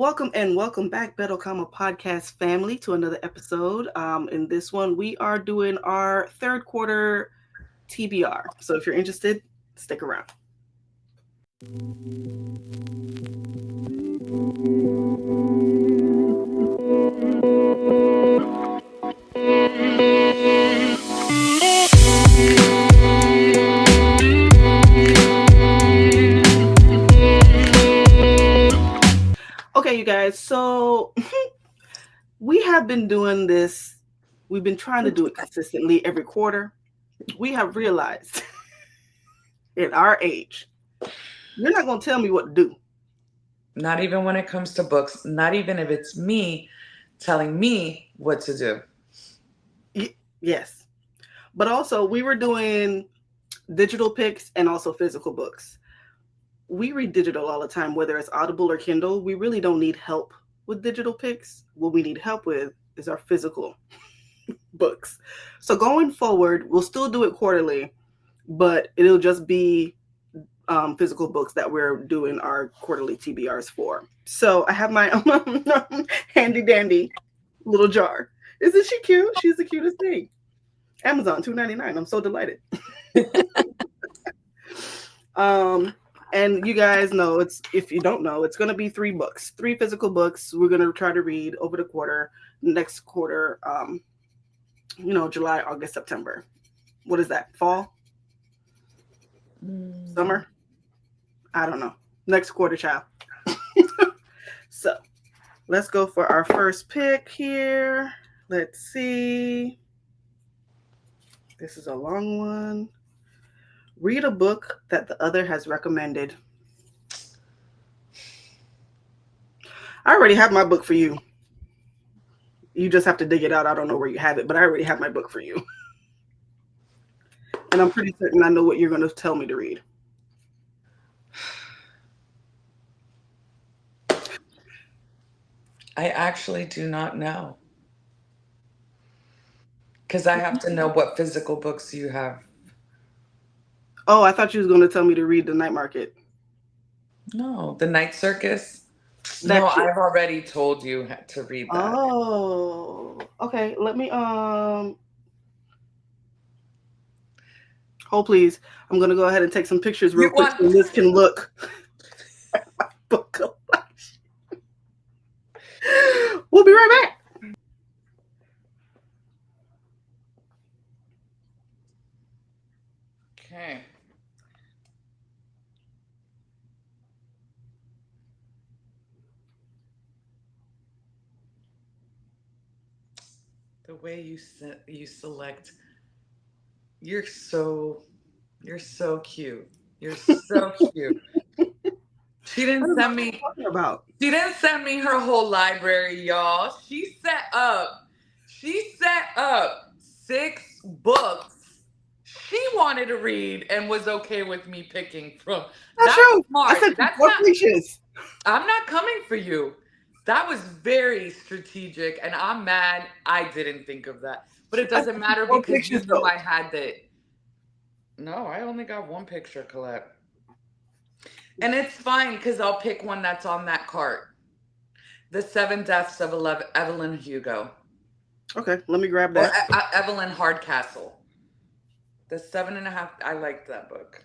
Welcome back, Betokama Podcast family, to another episode. In this one, we are doing our third quarter TBR. So if you're interested, stick around. Okay, you guys, so we have been doing this. We've been trying to do it consistently every quarter. We have realized at our age, you're not going to tell me what to do. Not even when it comes to books, not even if it's me telling me what to do. Yes. But also, we were doing digital picks and also physical books. We read digital all the time, whether it's Audible or Kindle. We really don't need help with digital picks. What we need help with is our physical books. So going forward, we'll still do it quarterly, but it'll just be physical books that we're doing our quarterly TBRs for. So I have my handy dandy little jar. Isn't she cute? She's the cutest thing. Amazon $2.99. I'm so delighted. And you guys know, if you don't know, it's going to be 3 books, 3 physical books. We're going to try to read over the quarter, next quarter, July, August, September. What is that? Fall? Summer? I don't know. Next quarter, child. So let's go for our first pick here. Let's see. This is a long one. Read a book that the other has recommended. I already have my book for you. You just have to dig it out. I don't know where you have it, but I already have my book for you. And I'm pretty certain I know what you're going to tell me to read. I actually do not know. Because I have to know what physical books you have. Oh, I thought you was going to tell me to read The Night Market. No, The Night Circus. No, I've already told you to read that. Oh, okay. Let me hold, please. I'm gonna go ahead and take some pictures real quick so Liz can look at my book collection. We'll be right back. Okay. The way you select, you're so cute. You're so cute. She didn't send me. She didn't send me her whole library, y'all. She set up 6 books she wanted to read and was okay with me picking from. That's true. Smart. I said that's not. I'm not coming for you. That was very strategic, and I'm mad I didn't think of that. But it doesn't matter because you knew I had that. No, I only got 1 picture, Colette. And it's fine because I'll pick one that's on that cart. The 7 Deaths of Evelyn Hugo. Okay, let me grab that. Or Evelyn Hardcastle. The 7.5. I liked that book.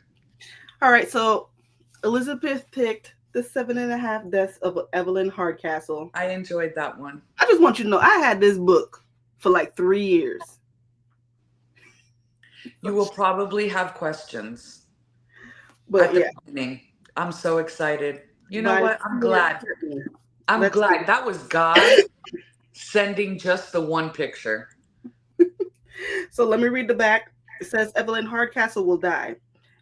All right, so Elizabeth picked The 7.5 Deaths of Evelyn Hardcastle. I enjoyed that one. I just want you to know I had this book for like 3 years. You will probably have questions. But yeah. Beginning. I'm so excited. You know what? I'm glad. I'm glad. That was God sending just the 1 picture. So let me read the back. It says Evelyn Hardcastle will die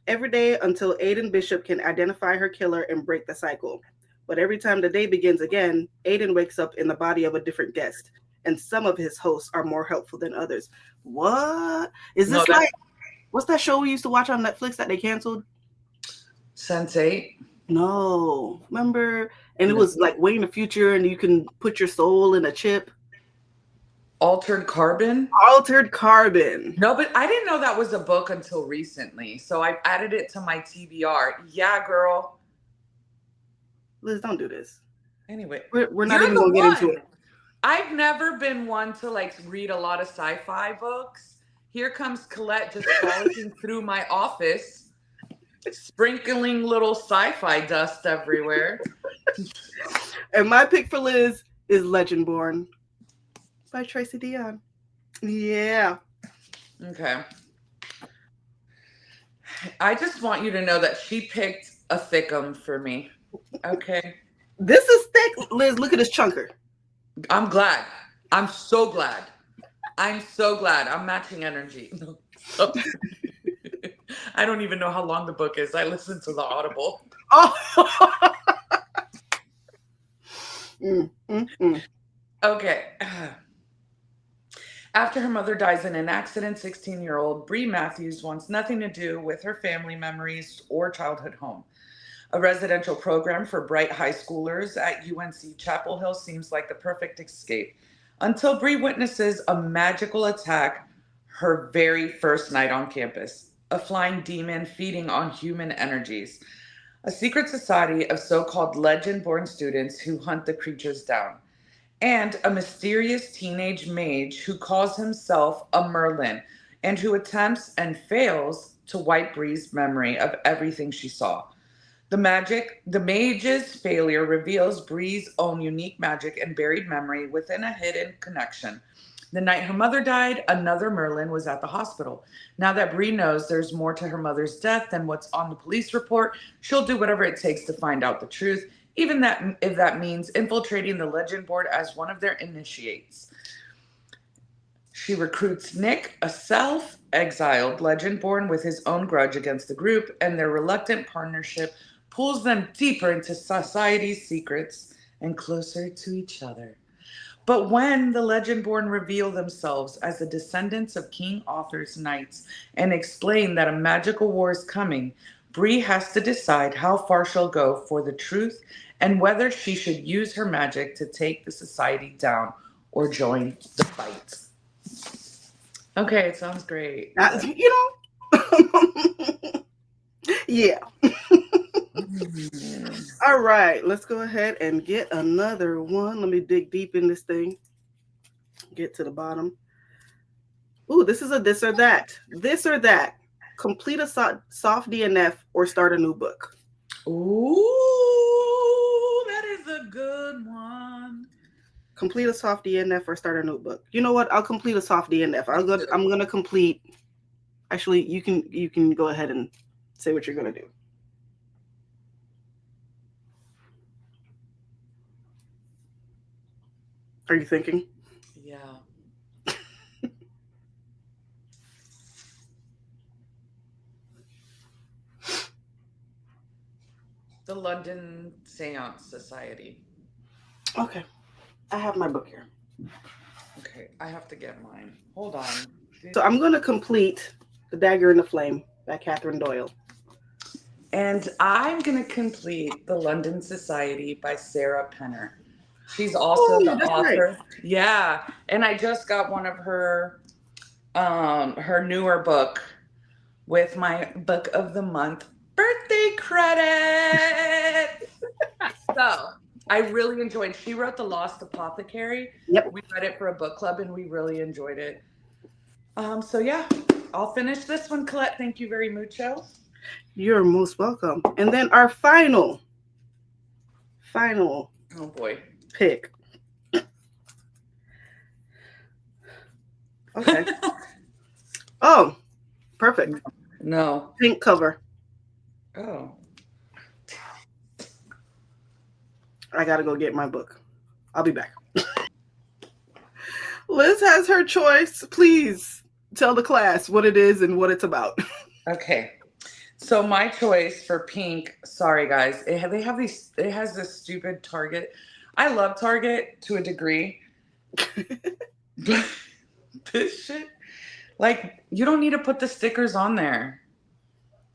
every day until Aiden Bishop can identify her killer and break the cycle. But every time the day begins again, Aiden wakes up in the body of a different guest, and some of his hosts are more helpful than others. What? Is this what's that show we used to watch on Netflix that they canceled? Sense8? No. Remember? And it was like way in the future, and you can put your soul in a chip. Altered Carbon? Altered Carbon. No, but I didn't know that was a book until recently. So I added it to my TBR. Yeah, girl. Liz, don't do this. Anyway, We're not you're even the gonna get into one. it. I've never been one to like read a lot of sci-fi books. Here comes Colette just frolicking through my office, sprinkling little sci-fi dust everywhere. And my pick for Liz is Legendborn by Tracy Dion. Yeah. Okay. I just want you to know that she picked a thickum for me. Okay. This is thick. Liz, look at this chunker. I'm glad. I'm so glad. I'm so glad. I'm matching energy. So, I don't even know how long the book is. I listened to the Audible. Oh. Mm. Okay. After her mother dies in an accident, 16-year-old Bree Matthews wants nothing to do with her family memories or childhood home. A residential program for bright high schoolers at UNC Chapel Hill seems like the perfect escape until Bree witnesses a magical attack her very first night on campus. A flying demon feeding on human energies. A secret society of so called legend born students who hunt the creatures down. And a mysterious teenage mage who calls himself a Merlin and who attempts and fails to wipe Bree's memory of everything she saw. The mage's failure reveals Bree's own unique magic and buried memory within a hidden connection. The night her mother died, another Merlin was at the hospital. Now that Bree knows there's more to her mother's death than what's on the police report, she'll do whatever it takes to find out the truth, even that if that means infiltrating the legend board as one of their initiates. She recruits Nick, a self exiled legend born with his own grudge against the group, and their reluctant partnership pulls them deeper into society's secrets and closer to each other. But when the Legendborn reveal themselves as the descendants of King Arthur's knights and explain that a magical war is coming, Bree has to decide how far she'll go for the truth and whether she should use her magic to take the society down or join the fight. Okay, it sounds great. You know. Yeah. Mm. All right. Let's go ahead and get another one. Let me dig deep in this thing. Get to the bottom. Ooh, this is a this or that. This or that. Complete a soft DNF or start a new book. Ooh, that is a good one. Complete a soft DNF or start a new book. You know what? I'll complete a soft DNF. Me too. I'm gonna complete. Actually, you can go ahead and say what you're gonna do. Are you thinking? Yeah. The London Seance Society. Okay. I have my book here. Okay, I have to get mine. Hold on. So I'm gonna complete The Dagger in the Flame by Catherine Doyle. And I'm going to complete The London Society by Sarah Penner. She's also Oh, the that's right. author. Yeah, and I just got one of her newer book with my book of the month birthday credit. So, I really enjoyed. She wrote The Lost Apothecary. Yep. We read it for a book club and we really enjoyed it. So yeah, I'll finish this one, Colette. Thank you very mucho. You're most welcome. And then our final Oh boy. pick. Okay. Oh, perfect. No. Pink cover. Oh. I gotta go get my book. I'll be back. Liz has her choice. Please tell the class what it is and what it's about. Okay. So my choice for pink, sorry guys, it has this stupid Target. I love Target to a degree. But this shit, like you don't need to put the stickers on there.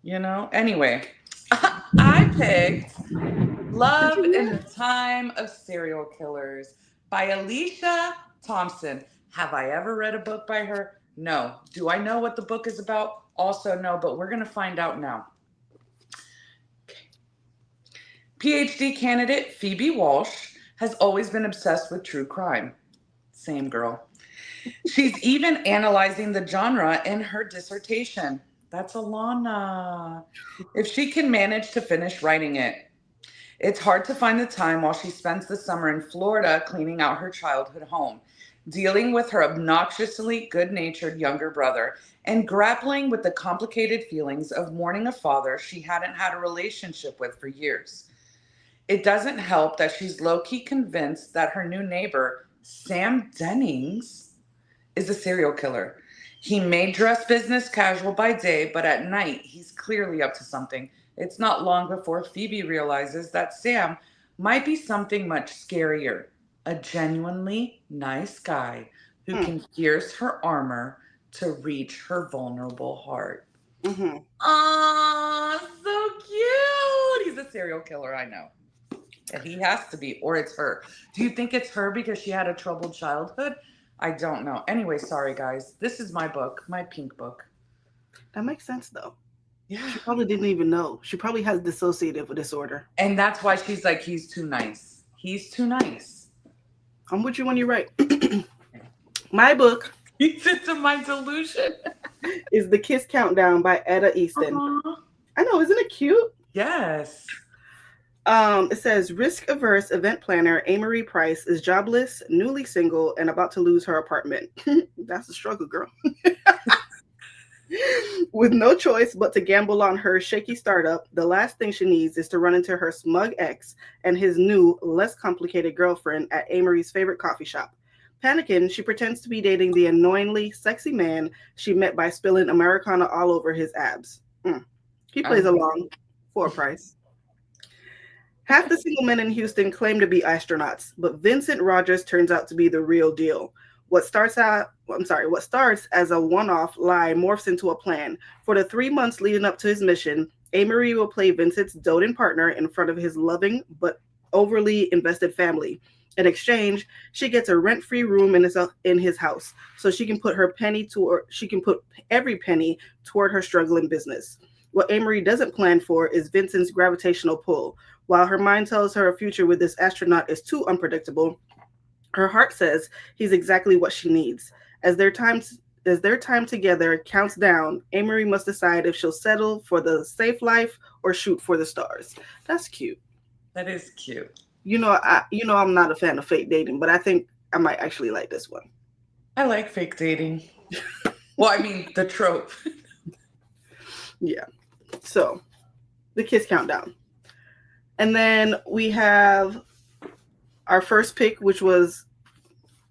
You know? Anyway, I picked Did Love you in hear? the Time of Serial Killers by Alicia Thompson. Have I ever read a book by her? No. Do I know what the book is about? Also, no, but we're going to find out now. PhD candidate Phoebe Walsh has always been obsessed with true crime. Same girl. She's even analyzing the genre in her dissertation. That's Alana. If she can manage to finish writing it. It's hard to find the time while she spends the summer in Florida cleaning out her childhood home, dealing with her obnoxiously good natured younger brother, and grappling with the complicated feelings of mourning a father she hadn't had a relationship with for years. It doesn't help that she's low key convinced that her new neighbor, Sam Dennings, is a serial killer. He may dress business casual by day, but at night he's clearly up to something. It's not long before Phoebe realizes that Sam might be something much scarier, a genuinely nice guy who Mm, can pierce her armor to reach her vulnerable heart. mm-hmm. Aw, so cute. He's a serial killer, I know. And he has to be, or it's her. Do you think it's her because she had a troubled childhood? I don't know. Anyway, sorry guys. This is my book, my pink book. That makes sense though. Yeah. She probably didn't even know. She probably has dissociative disorder. And that's why she's like, he's too nice. He's too nice. I'm with you when you write. My book He's into my delusion. is The Kiss Countdown by Etta Easton. Aww. I know, isn't it cute? Yes. It says risk averse event planner Amory Price is jobless, newly single, and about to lose her apartment. That's a struggle, girl. With no choice but to gamble on her shaky startup, the last thing she needs is to run into her smug ex and his new, less complicated girlfriend at Amory's favorite coffee shop. Panicking, she pretends to be dating the annoyingly sexy man she met by spilling Americana all over his abs. He plays Um, along for a price. Half the single men in Houston claim to be astronauts, but Vincent Rogers turns out to be the real deal. What starts as a one-off lie morphs into a plan. For the 3 months leading up to his mission, Amory will play Vincent's doting partner in front of his loving but overly invested family. In exchange, she gets a rent-free room in his house, so she can put every penny toward her struggling business. What Amory doesn't plan for is Vincent's gravitational pull. While her mind tells her a future with this astronaut is too unpredictable, her heart says he's exactly what she needs. As their time together counts down, Amory must decide if she'll settle for the safe life or shoot for the stars. That's cute. that is cute. I'm not a fan of fake dating, but I think I might actually like this one. I like fake dating. Well, I mean, the trope. Yeah. So, the kiss countdown. And then we have our first pick, which was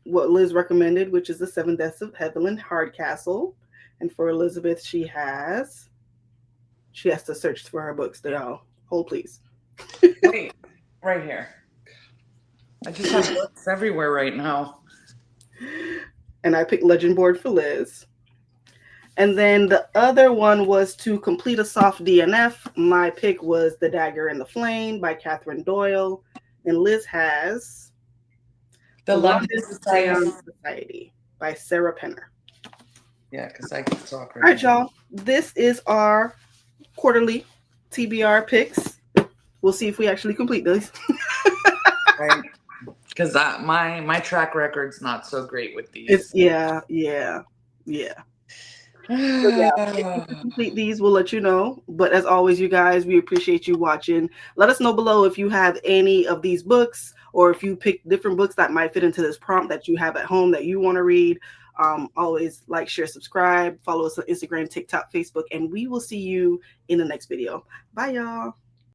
what Liz recommended, which is The Seven Deaths of Evelyn Hardcastle. And for Elizabeth, she has to search for her books. They all hold, please. Wait, right here. I just have books everywhere right now. And I picked Legend Board for Liz. And then the other one was to complete a soft DNF. My pick was The Dagger and the Flame by Catherine Doyle. And Liz has The London Seance Society. Society by Sarah Penner. Yeah, because I can talk All right, right now. y'all. This is our quarterly TBR picks. We'll see if we actually complete these. Right? Because my track record's not so great with It's these. yeah. So yeah, if we can complete these, we'll let you know. But as always, you guys, we appreciate you watching. Let us know below if you have any of these books or if you pick different books that might fit into this prompt that you have at home that you want to read. Always like, share, subscribe, follow us on Instagram, TikTok, Facebook, and we will see you in the next video. Bye, y'all.